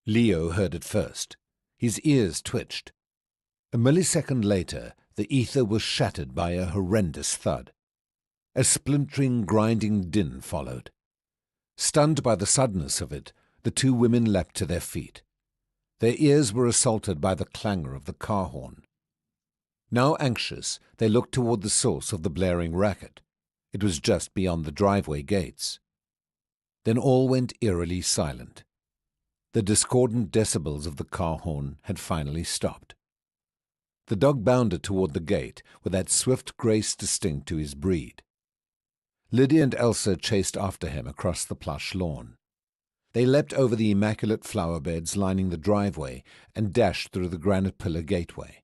Leo heard it first. His ears twitched. A millisecond later, the ether was shattered by a horrendous thud. A splintering, grinding din followed. Stunned by the suddenness of it, the two women leapt to their feet. Their ears were assaulted by the clangor of the car horn. Now anxious, they looked toward the source of the blaring racket. It was just beyond the driveway gates. Then all went eerily silent. The discordant decibels of the car horn had finally stopped. The dog bounded toward the gate with that swift grace distinct to his breed. Lydia and Elsa chased after him across the plush lawn. They leapt over the immaculate flower beds lining the driveway and dashed through the granite pillar gateway.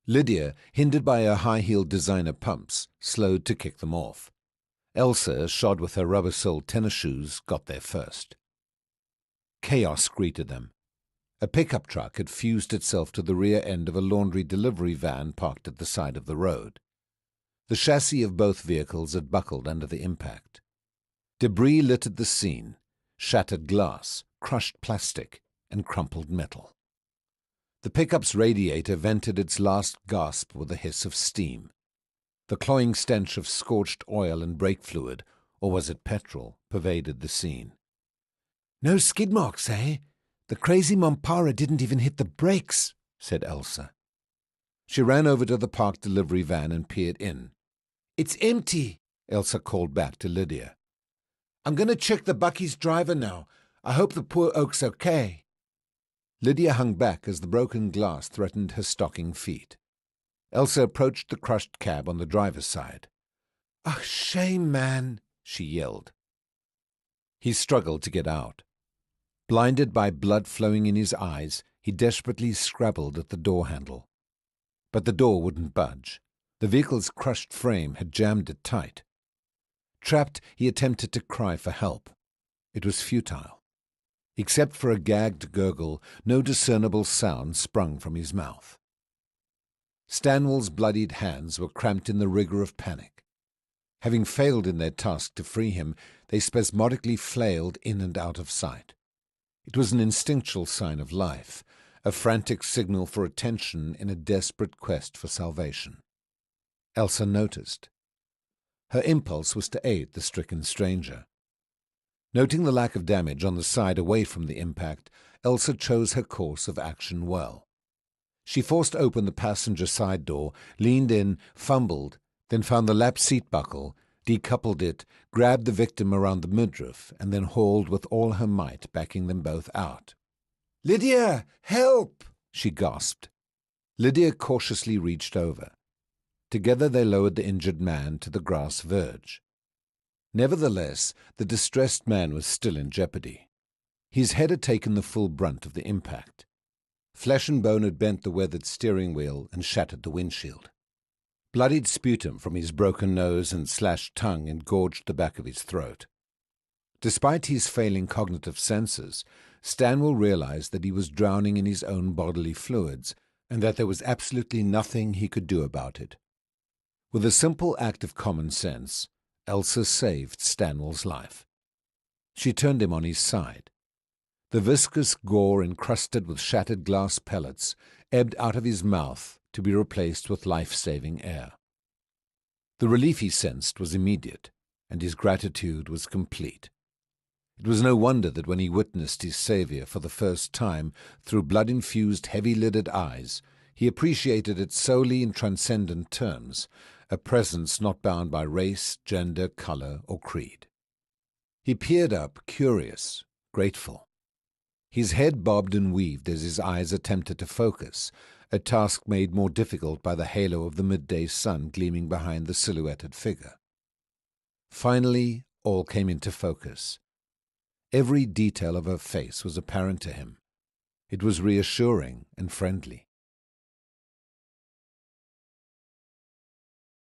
Lydia, hindered by her high-heeled designer pumps, slowed to kick them off. Elsa, shod with her rubber-soled tennis shoes, got there first. Chaos greeted them. A pickup truck had fused itself to the rear end of a laundry delivery van parked at the side of the road. The chassis of both vehicles had buckled under the impact. Debris littered the scene, shattered glass, crushed plastic, and crumpled metal. The pickup's radiator vented its last gasp with a hiss of steam. The cloying stench of scorched oil and brake fluid, or was it petrol, pervaded the scene. "No skid marks, eh? The crazy Mampara didn't even hit the brakes," said Elsa. She ran over to the parked delivery van and peered in. "It's empty," Elsa called back to Lydia. "I'm going to check the Bucky's driver now. I hope the poor oak's okay." Lydia hung back as the broken glass threatened her stocking feet. Elsa approached the crushed cab on the driver's side. "Ah, shame, man," she yelled. He struggled to get out. Blinded by blood flowing in his eyes, he desperately scrabbled at the door handle. But the door wouldn't budge. The vehicle's crushed frame had jammed it tight. Trapped, he attempted to cry for help. It was futile. Except for a gagged gurgle, no discernible sound sprung from his mouth. Stanwell's bloodied hands were cramped in the rigor of panic. Having failed in their task to free him, they spasmodically flailed in and out of sight. It was an instinctual sign of life, a frantic signal for attention in a desperate quest for salvation. Elsa noticed. Her impulse was to aid the stricken stranger. Noting the lack of damage on the side away from the impact, Elsa chose her course of action well. She forced open the passenger side door, leaned in, fumbled, then found the lap seat buckle, decoupled it, grabbed the victim around the midriff, and then hauled with all her might, backing them both out. "Lydia, help!" she gasped. Lydia cautiously reached over. Together they lowered the injured man to the grass verge. Nevertheless, the distressed man was still in jeopardy. His head had taken the full brunt of the impact. Flesh and bone had bent the weathered steering wheel and shattered the windshield. Bloodied sputum from his broken nose and slashed tongue engorged the back of his throat. Despite his failing cognitive senses, Stanwell realized that he was drowning in his own bodily fluids and that there was absolutely nothing he could do about it. With a simple act of common sense, Elsa saved Stanwell's life. She turned him on his side. The viscous gore encrusted with shattered glass pellets ebbed out of his mouth to be replaced with life-saving air. The relief he sensed was immediate, and his gratitude was complete. It was no wonder that when he witnessed his saviour for the first time through blood-infused, heavy-lidded eyes, he appreciated it solely in transcendent terms, a presence not bound by race, gender, colour, or creed. He peered up, curious, grateful. His head bobbed and weaved as his eyes attempted to focus, a task made more difficult by the halo of the midday sun gleaming behind the silhouetted figure. Finally, all came into focus. Every detail of her face was apparent to him. It was reassuring and friendly.